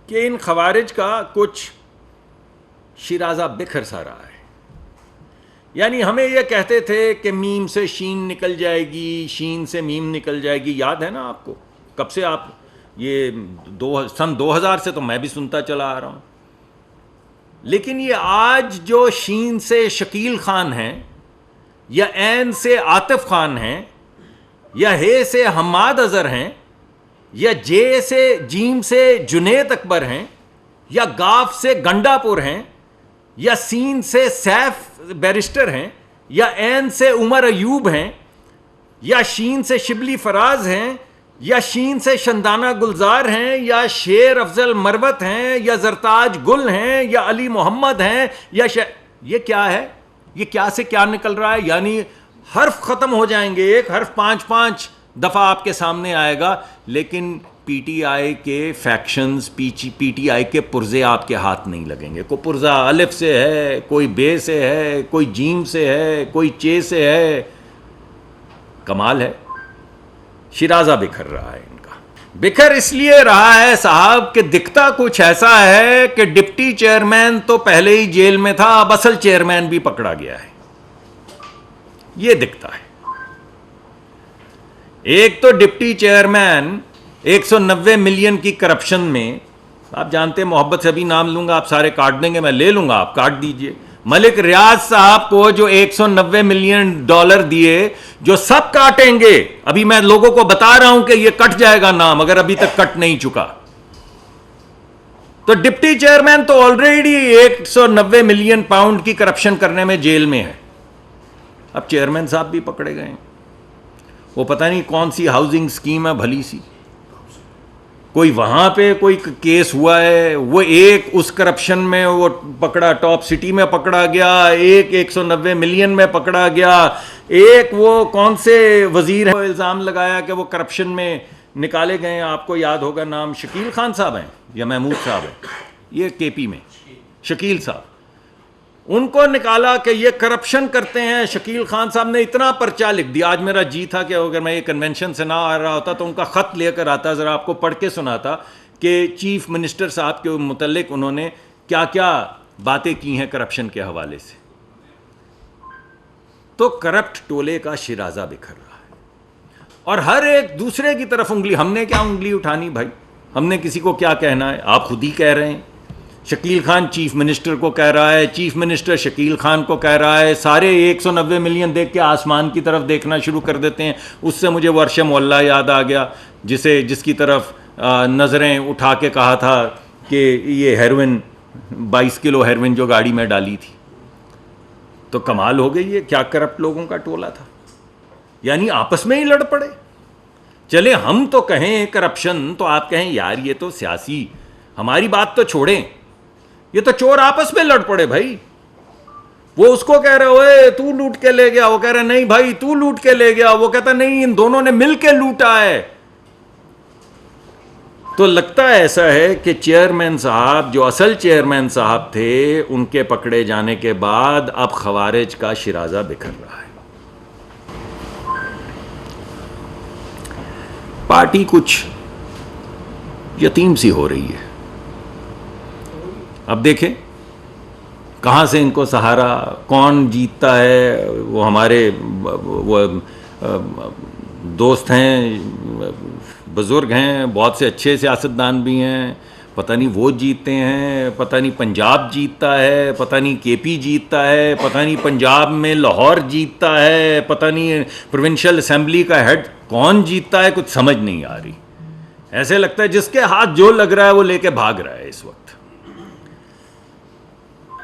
کہ ان خوارج کا کچھ شیرازہ بکھر سا رہا ہے. یعنی ہمیں یہ کہتے تھے کہ میم سے شین نکل جائے گی, شین سے میم نکل جائے گی. یاد ہے نا آپ کو؟ کب سے آپ یہ سن 2000 سے تو میں بھی سنتا چلا آ رہا ہوں. لیکن یہ آج جو شین سے شکیل خان ہیں, یا عین سے عاطف خان ہیں, یا ہے سے حماد اظہر ہیں, یا جے سے جیم سے جنید اکبر ہیں, یا گاف سے گنڈا پور ہیں, یا سین سے سیف بیرسٹر ہیں, یا عین سے عمر ایوب ہیں, یا شین سے شبلی فراز ہیں, یا شین سے شندانہ گلزار ہیں, یا شیر افضل مروت ہیں, یا زرتاج گل ہیں, یا علی محمد ہیں, یا یہ کیا ہے؟ یہ کیا سے کیا نکل رہا ہے؟ یعنی حرف ختم ہو جائیں گے, ایک حرف 5 دفعہ آپ کے سامنے آئے گا, لیکن پی ٹی آئی کے فیکشنز, پی ٹی آئی کے پرزے آپ کے ہاتھ نہیں لگیں گے. کوئی پرزہ الف سے ہے, کوئی بے سے ہے, کوئی جیم سے ہے, کوئی چے سے ہے. کمال ہے. شیرازہ بکھر رہا ہے ان کا. بکھر اس لیے رہا ہے صاحب کہ دکھتا کچھ ایسا ہے کہ ڈپٹی چیئرمین تو پہلے ہی جیل میں تھا, اب اصل چیئرمین بھی پکڑا گیا ہے. یہ دکھتا ہے. ایک تو ڈپٹی چیئرمین 190 ملین کی کرپشن میں, آپ جانتے ہیں محبت سے ابھی نام لوں گا, آپ سارے کاٹ دیں گے, میں لے لوں گا, آپ کاٹ دیجئے. ملک ریاض صاحب کو جو 190 ملین ڈالر دیے, جو سب کاٹیں گے, ابھی میں لوگوں کو بتا رہا ہوں کہ یہ کٹ جائے گا نام, اگر ابھی تک کٹ نہیں چکا. تو ڈپٹی چیئرمین تو آلریڈی 190 ملین پاؤنڈ کی کرپشن کرنے میں جیل میں ہے. اب چیئرمین صاحب بھی پکڑے گئے ہیں. وہ پتہ نہیں کون سی ہاؤسنگ سکیم ہے بھلی سی, کوئی وہاں پہ کوئی کیس ہوا ہے, وہ ایک اس کرپشن میں وہ پکڑا, ٹاپ سٹی میں پکڑا گیا, ایک 190 ملین میں پکڑا گیا, ایک وہ کون سے وزیر ہیں الزام لگایا کہ وہ کرپشن میں نکالے گئے ہیں, آپ کو یاد ہوگا نام, شکیل خان صاحب ہیں یا محمود صاحب ہیں, یہ کے پی میں شکیل صاحب, ان کو نکالا کہ یہ کرپشن کرتے ہیں. شکیل خان صاحب نے اتنا پرچہ لکھ دیا. آج میرا جی تھا کہ اگر میں یہ کنونشن سے نہ آ رہا ہوتا تو ان کا خط لے کر آتا, ذرا آپ کو پڑھ کے سناتا کہ چیف منسٹر صاحب کے متعلق انہوں نے کیا کیا باتیں کی ہیں کرپشن کے حوالے سے. تو کرپٹ ٹولے کا شیرازہ بکھر رہا ہے, اور ہر ایک دوسرے کی طرف انگلی. ہم نے کیا انگلی اٹھانی بھائی؟ ہم نے کسی کو کیا کہنا ہے؟ آپ خود ہی کہہ رہے ہیں. شکیل خان چیف منسٹر کو کہہ رہا ہے, چیف منسٹر شکیل خان کو کہہ رہا ہے, سارے 190 ملین دیکھ کے آسمان کی طرف دیکھنا شروع کر دیتے ہیں. اس سے مجھے ورش مولا یاد آ گیا, جس کی طرف نظریں اٹھا کے کہا تھا کہ یہ ہیروئن 22 کلو ہیروئن جو گاڑی میں ڈالی تھی. تو کمال ہو گئی ہے, کیا کرپٹ لوگوں کا ٹولہ تھا. یعنی آپس میں ہی لڑ پڑے. چلے ہم تو کہیں کرپشن, تو آپ کہیں یار یہ تو سیاسی, ہماری بات تو چھوڑیں, یہ تو چور آپس میں لڑ پڑے بھائی. وہ اس کو کہہ رہے ہوئے تو لوٹ کے لے گیا, وہ کہہ رہے نہیں بھائی تو لوٹ کے لے گیا, وہ کہتا نہیں ان دونوں نے مل کے لوٹا ہے. تو لگتا ایسا ہے کہ چیئرمین صاحب, جو اصل چیئرمین صاحب تھے, ان کے پکڑے جانے کے بعد اب خوارج کا شیرازہ بکھر رہا ہے. پارٹی کچھ یتیم سی ہو رہی ہے. اب دیکھیں کہاں سے ان کو سہارا, کون جیتتا ہے. وہ ہمارے وہ دوست ہیں, بزرگ ہیں, بہت سے اچھے سیاستدان بھی ہیں, پتہ نہیں وہ جیتتے ہیں, پتہ نہیں پنجاب جیتتا ہے, پتہ نہیں کے پی جیتتا ہے, پتہ نہیں پنجاب میں لاہور جیتتا ہے, پتہ نہیں پروونشل اسمبلی کا ہیڈ کون جیتتا ہے, کچھ سمجھ نہیں آ رہی. ایسے لگتا ہے جس کے ہاتھ جو لگ رہا ہے وہ لے کے بھاگ رہا ہے اس وقت.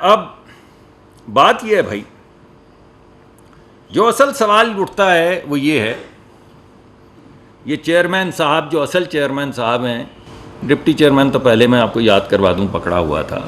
اب بات یہ ہے بھائی, جو اصل سوال اٹھتا ہے وہ یہ ہے, یہ چیئرمین صاحب جو اصل چیئرمین صاحب ہیں, ڈپٹی چیئرمین تو پہلے میں آپ کو یاد کروا دوں پکڑا ہوا تھا.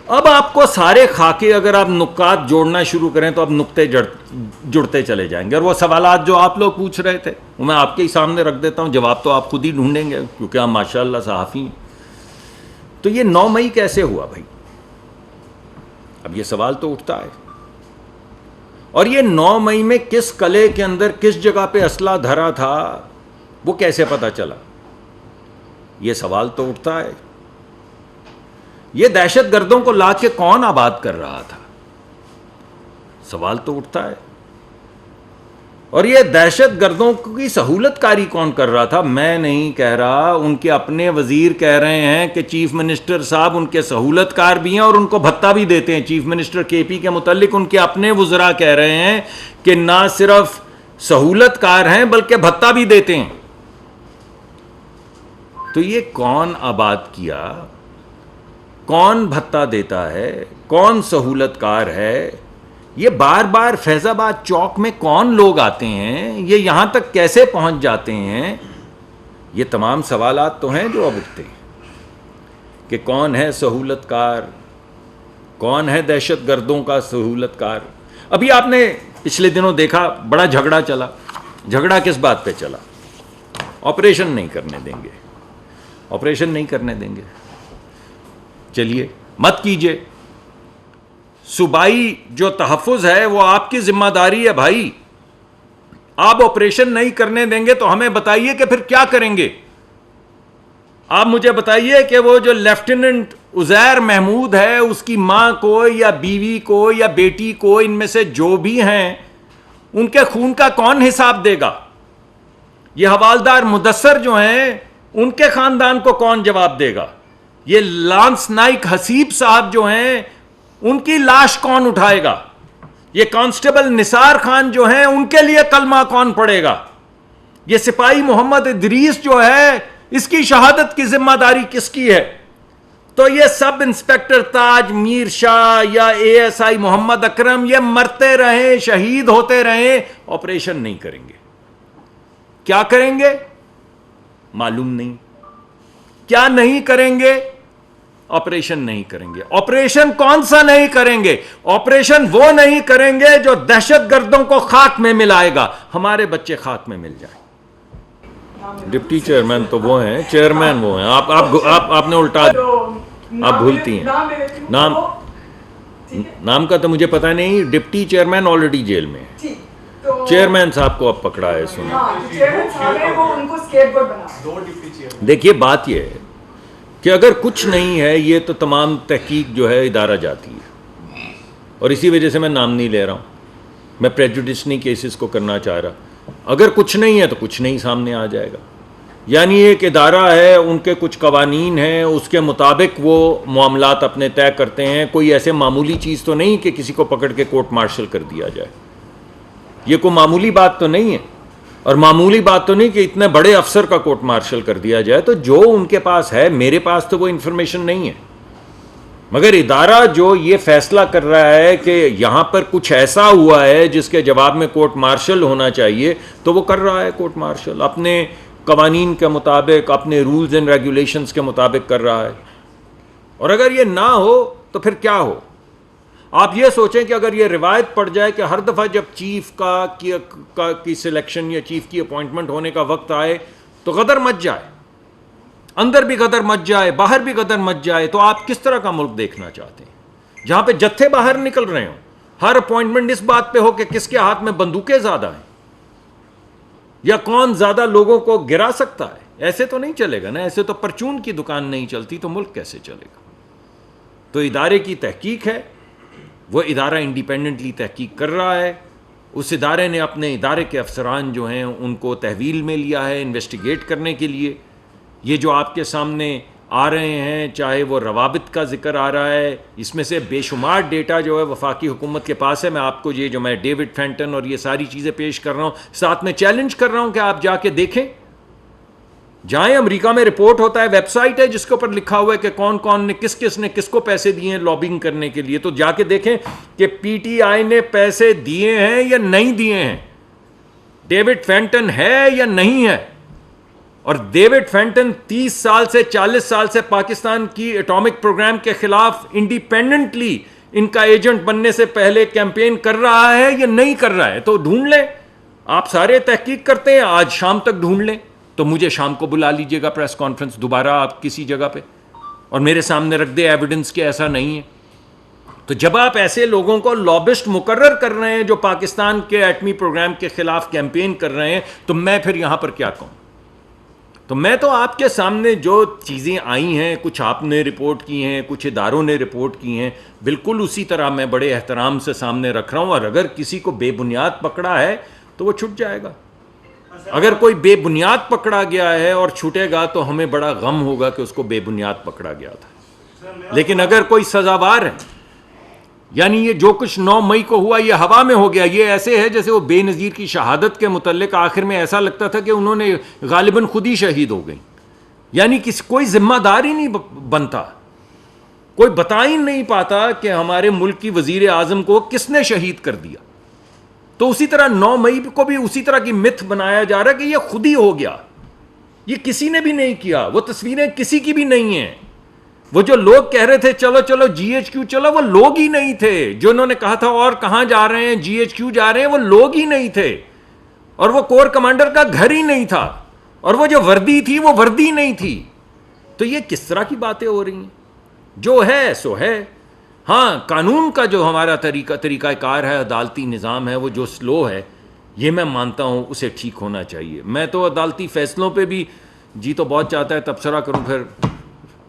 اب آپ کو سارے خاکے اگر آپ نکات جوڑنا شروع کریں تو اب نقطے جڑتے چلے جائیں گے. اور وہ سوالات جو آپ لوگ پوچھ رہے تھے وہ میں آپ کے ہی سامنے رکھ دیتا ہوں, جواب تو آپ خود ہی ڈھونڈیں گے کیونکہ آپ ماشاء اللہ صحافی ہیں. تو یہ 9 مئی کیسے ہوا بھائی؟ اب یہ سوال تو اٹھتا ہے. اور یہ 9 مئی میں کس قلعے کے اندر کس جگہ پہ اسلحہ دھرا تھا وہ کیسے پتہ چلا؟ یہ سوال تو اٹھتا ہے. یہ دہشت گردوں کو لا کے کون آباد کر رہا تھا؟ سوال تو اٹھتا ہے. اور یہ دہشت گردوں کی سہولت کاری کون کر رہا تھا؟ میں نہیں کہہ رہا، ان کے اپنے وزیر کہہ رہے ہیں کہ چیف منسٹر صاحب ان کے سہولت کار بھی ہیں اور ان کو بھتہ بھی دیتے ہیں. چیف منسٹر کے پی کے متعلق ان کے اپنے وزراء کہہ رہے ہیں کہ نہ صرف سہولت کار ہیں بلکہ بھتہ بھی دیتے ہیں. تو یہ کون آباد کیا؟ کون بھتہ دیتا ہے؟ کون سہولت کار ہے؟ یہ بار بار فیض آباد چوک میں کون لوگ آتے ہیں؟ یہ یہاں تک کیسے پہنچ جاتے ہیں؟ یہ تمام سوالات تو ہیں جو اب اٹھتے ہیں کہ کون ہے سہولت کار، کون ہے دہشت گردوں کا سہولت کار. ابھی آپ نے پچھلے دنوں دیکھا بڑا جھگڑا چلا. جھگڑا کس بات پہ چلا؟ آپریشن نہیں کرنے دیں گے، آپریشن نہیں کرنے دیں گے. چلیے مت کیجئے، صوبائی جو تحفظ ہے وہ آپ کی ذمہ داری ہے بھائی. آپ آپریشن نہیں کرنے دیں گے تو ہمیں بتائیے کہ پھر کیا کریں گے. آپ مجھے بتائیے کہ وہ جو لیفٹیننٹ عزیر محمود ہے اس کی ماں کو یا بیوی کو یا بیٹی کو، ان میں سے جو بھی ہیں، ان کے خون کا کون حساب دے گا؟ یہ حوالدار مدثر جو ہیں ان کے خاندان کو کون جواب دے گا؟ یہ لانس نائک حسیب صاحب جو ہیں ان کی لاش کون اٹھائے گا؟ یہ کانسٹیبل نثار خان جو ہیں ان کے لیے کلمہ کون پڑھے گا؟ یہ سپاہی محمد ادریس جو ہے اس کی شہادت کی ذمہ داری کس کی ہے؟ تو یہ سب انسپیکٹر تاج میر شاہ یا اے ایس آئی محمد اکرم یہ مرتے رہیں، شہید ہوتے رہیں، آپریشن نہیں کریں گے. کیا کریں گے؟ معلوم نہیں. کیا نہیں کریں گے؟ آپریشن نہیں کریں گے. آپریشن کون سا نہیں کریں گے؟ آپریشن وہ نہیں کریں گے جو دہشت گردوں کو خاک میں ملائے گا. ہمارے بچے خاک میں مل جائیں. ڈپٹی چیئرمین تو وہ ہیں، چیئرمین وہ ہیں. آپ نے الٹا، آپ بھولتی ہیں. نام کا تو مجھے پتہ نہیں. ڈپٹی چیئرمین آلریڈی جیل میں ہے. چیئرمین صاحب کو اب پکڑا ہے. سنیں، دیکھیے بات یہ ہے کہ اگر کچھ نہیں ہے یہ تو تمام تحقیق جو ہے ادارہ جاتی ہے، اور اسی وجہ سے میں نام نہیں لے رہا ہوں. میں پریجوڈس نہیں کیسز کو کرنا چاہ رہا. اگر کچھ نہیں ہے تو کچھ نہیں سامنے آ جائے گا. یعنی ایک ادارہ ہے، ان کے کچھ قوانین ہیں، اس کے مطابق وہ معاملات اپنے طے کرتے ہیں. کوئی ایسے معمولی چیز تو نہیں کہ کسی کو پکڑ کے کورٹ مارشل کر دیا جائے. یہ کوئی معمولی بات تو نہیں ہے، اور معمولی بات تو نہیں کہ اتنے بڑے افسر کا کورٹ مارشل کر دیا جائے. تو جو ان کے پاس ہے، میرے پاس تو وہ انفارمیشن نہیں ہے، مگر ادارہ جو یہ فیصلہ کر رہا ہے کہ یہاں پر کچھ ایسا ہوا ہے جس کے جواب میں کورٹ مارشل ہونا چاہیے، تو وہ کر رہا ہے کورٹ مارشل. اپنے قوانین کے مطابق، اپنے رولز اینڈ ریگولیشنز کے مطابق کر رہا ہے. اور اگر یہ نہ ہو تو پھر کیا ہو؟ آپ یہ سوچیں کہ اگر یہ روایت پڑ جائے کہ ہر دفعہ جب چیف کی سلیکشن یا چیف کی اپوائنٹمنٹ ہونے کا وقت آئے تو غدر مچ جائے، اندر بھی غدر مچ جائے، باہر بھی غدر مچ جائے، تو آپ کس طرح کا ملک دیکھنا چاہتے ہیں؟ جہاں پہ جتھے باہر نکل رہے ہوں، ہر اپوائنٹمنٹ اس بات پہ ہو کہ کس کے ہاتھ میں بندوقیں زیادہ ہیں یا کون زیادہ لوگوں کو گرا سکتا ہے. ایسے تو نہیں چلے گا نا. ایسے تو پرچون کی دکان نہیں چلتی تو ملک کیسے چلے گا؟ تو ادارے کی تحقیق ہے، وہ ادارہ انڈیپینڈنٹلی تحقیق کر رہا ہے. اس ادارے نے اپنے ادارے کے افسران جو ہیں ان کو تحویل میں لیا ہے انویسٹیگیٹ کرنے کے لیے. یہ جو آپ کے سامنے آ رہے ہیں، چاہے وہ روابط کا ذکر آ رہا ہے، اس میں سے بے شمار ڈیٹا جو ہے وفاقی حکومت کے پاس ہے. میں آپ کو یہ جو میں ڈیوڈ فینٹن اور یہ ساری چیزیں پیش کر رہا ہوں، ساتھ میں چیلنج کر رہا ہوں کہ آپ جا کے دیکھیں. جائیں، امریکہ میں رپورٹ ہوتا ہے، ویب سائٹ ہے جس کے اوپر لکھا ہوا ہے کہ کون کون نے کس نے کس کو پیسے دیے ہیں لابنگ کرنے کے لیے. تو جا کے دیکھیں کہ پی ٹی آئی نے پیسے دیے ہیں یا نہیں دیے ہیں، ڈیوڈ فینٹن ہے یا نہیں ہے. اور ڈیوڈ فینٹن 30 سال سے 40 سال سے پاکستان کی ایٹامک پروگرام کے خلاف انڈیپینڈنٹلی ان کا ایجنٹ بننے سے پہلے کیمپین کر رہا ہے یا نہیں کر رہا ہے. تو ڈھونڈ لیں. آپ سارے تحقیق کرتے ہیں، آج شام تک ڈھونڈ لیں. تو مجھے شام کو بلا لیجئے گا پریس کانفرنس دوبارہ آپ کسی جگہ پہ، اور میرے سامنے رکھ دے ایویڈنس کہ ایسا نہیں ہے. تو جب آپ ایسے لوگوں کو لابسٹ مقرر کر رہے ہیں جو پاکستان کے ایٹمی پروگرام کے خلاف کیمپین کر رہے ہیں، تو میں پھر یہاں پر کیا کہوں؟ تو میں تو آپ کے سامنے جو چیزیں آئی ہیں، کچھ آپ نے رپورٹ کی ہیں، کچھ اداروں نے رپورٹ کی ہیں، بالکل اسی طرح میں بڑے احترام سے سامنے رکھ رہا ہوں، اور اگر کسی کو بے بنیاد پکڑا ہے تو وہ چھٹ جائے گا. اگر کوئی بے بنیاد پکڑا گیا ہے اور چھوٹے گا تو ہمیں بڑا غم ہوگا کہ اس کو بے بنیاد پکڑا گیا تھا. لیکن اگر کوئی سزاوار ہے، یعنی یہ جو کچھ 9 مئی کو ہوا یہ ہوا میں ہو گیا. یہ ایسے ہے جیسے وہ بے نظیر کی شہادت کے متعلق آخر میں ایسا لگتا تھا کہ انہوں نے غالباً خود ہی شہید ہو گئی. یعنی کوئی ذمہ دار ہی نہیں بنتا، کوئی بتا ہی نہیں پاتا کہ ہمارے ملک کی وزیر اعظم کو کس نے شہید کر دیا. تو اسی طرح 9 مئی کو بھی اسی طرح کی متھ بنایا جا رہا ہے کہ یہ خود ہی ہو گیا. یہ کسی نے بھی نہیں کیا، وہ تصویریں کسی کی بھی نہیں ہیں. وہ جو لوگ کہہ رہے تھے چلو چلو جی ایچ کیو چلو، وہ لوگ ہی نہیں تھے. جو انہوں نے کہا تھا اور کہاں جا رہے ہیں، جی ایچ کیو جا رہے ہیں، وہ لوگ ہی نہیں تھے. اور وہ کور کمانڈر کا گھر ہی نہیں تھا، اور وہ جو وردی تھی وہ وردی نہیں تھی. تو یہ کس طرح کی باتیں ہو رہی ہیں؟ جو ہے سو ہے. ہاں، قانون کا جو ہمارا طریقہ کار ہے، عدالتی نظام ہے، وہ جو سلو ہے، یہ میں مانتا ہوں اسے ٹھیک ہونا چاہیے. میں تو عدالتی فیصلوں پہ بھی جی تو بہت چاہتا ہے تبصرہ کروں، پھر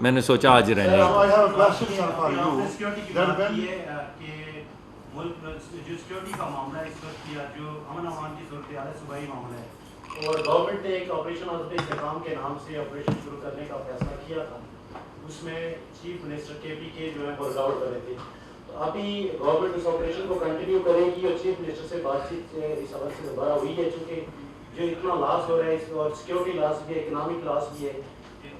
میں نے سوچا آج رہنے. سیکورٹی کا معاملہ ہے اس وقت کیا جو امن امان کی صورتحال ہے، صوبائی معاملہ ہے، اور گورنمنٹ نے ایک آپریشن حزب استحکام کے نام سے آپریشن شروع کرنے کا فیصلہ کیا تھا. اس میں چیف منسٹر کے پی کے جو ہے وہ رکاوٹ کر رہے تھے. تو ابھی گورنمنٹ اس آپریشن کو کنٹینیو کرے گی، اور چیف منسٹر سے بات چیت اس حوالے سے دوبارہ ہوئی ہے، چونکہ جو اتنا لاس ہو رہا ہے اور سیکورٹی لاس بھی ہے، اکنامک لاس بھی ہے.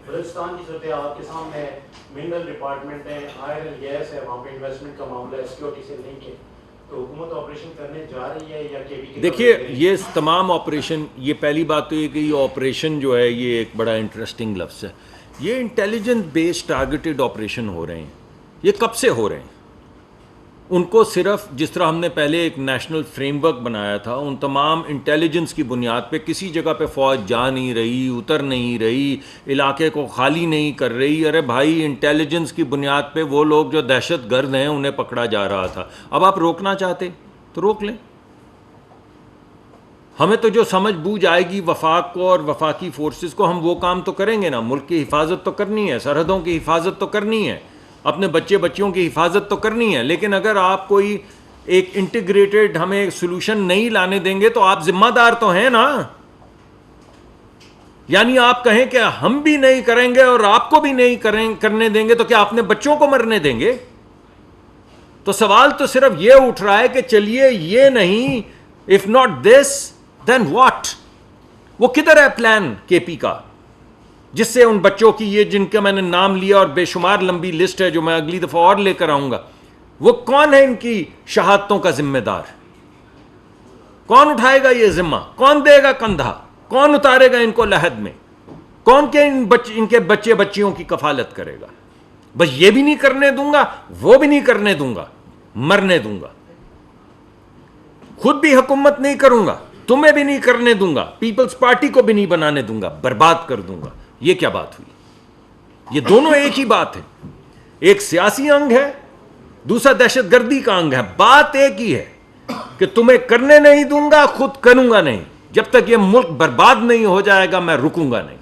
بلوچستان کی صورتحال آپ کے سامنے ہے، منرل ڈپارٹمنٹ ہے، آئل اینڈ گیس ہے، وہاں پہ انویسٹمنٹ کا معاملہ ہے، سیکورٹی سے لنک ہے. تو حکومت آپریشن کرنے جا رہی ہے یا کے بی کے؟ دیکھیے یہ تمام آپریشن، یہ پہلی بات تو یہ کہ یہ آپریشن جو ہے یہ ایک بڑا انٹرسٹنگ لفظ ہے. یہ انٹیلیجنس بیسڈ ٹارگیٹڈ آپریشن ہو رہے ہیں. یہ کب سے ہو رہے ہیں؟ ان کو صرف جس طرح ہم نے پہلے ایک نیشنل فریم ورک بنایا تھا، ان تمام انٹیلیجنس کی بنیاد پہ کسی جگہ پہ فوج جا نہیں رہی، اتر نہیں رہی، علاقے کو خالی نہیں کر رہی. ارے بھائی، انٹیلیجنس کی بنیاد پہ وہ لوگ جو دہشت گرد ہیں انہیں پکڑا جا رہا تھا. اب آپ روکنا چاہتے تو روک لیں. ہمیں تو جو سمجھ بوجھ آئے گی وفاق کو اور وفاقی فورسز کو، ہم وہ کام تو کریں گے نا. ملک کی حفاظت تو کرنی ہے، سرحدوں کی حفاظت تو کرنی ہے، اپنے بچیوں کی حفاظت تو کرنی ہے. لیکن اگر آپ کوئی ایک انٹیگریٹڈ ہمیں سولوشن نہیں لانے دیں گے تو آپ ذمہ دار تو ہیں نا. یعنی آپ کہیں کہ ہم بھی نہیں کریں گے اور آپ کو بھی نہیں کرنے دیں گے، تو کیا اپنے بچوں کو مرنے دیں گے؟ تو سوال تو صرف یہ اٹھ رہا ہے کہ چلیے یہ نہیں، if not this then what? وہ کدھر ہے پلان کے پی کا، جس سے ان بچوں کی، یہ جن کا میں نے نام لیا اور بے شمار لمبی لسٹ ہے جو میں اگلی دفعہ اور لے کر آؤں گا، وہ کون ہے ان کی شہادتوں کا ذمہ دار؟ کون اٹھائے گا یہ ذمہ؟ کون دے گا کندھا؟ کون اتارے گا ان کو لحد میں؟ کون کہ ان کے بچے بچیوں کی کفالت کرے گا؟ بس یہ بھی نہیں کرنے دوں گا، وہ بھی نہیں کرنے دوں گا، مرنے دوں گا. خود بھی حکومت نہیں کروں گا، تمہیں بھی نہیں کرنے دوں گا، پیپلز پارٹی کو بھی نہیں بنانے دوں گا، برباد کر دوں گا. یہ کیا بات ہوئی؟ یہ دونوں ایک ہی بات ہے. ایک سیاسی انگ ہے، دوسرا دہشت گردی کا انگ ہے. بات ایک ہی ہے کہ تمہیں کرنے نہیں دوں گا، خود کروں گا نہیں. جب تک یہ ملک برباد نہیں ہو جائے گا میں رکوں گا نہیں.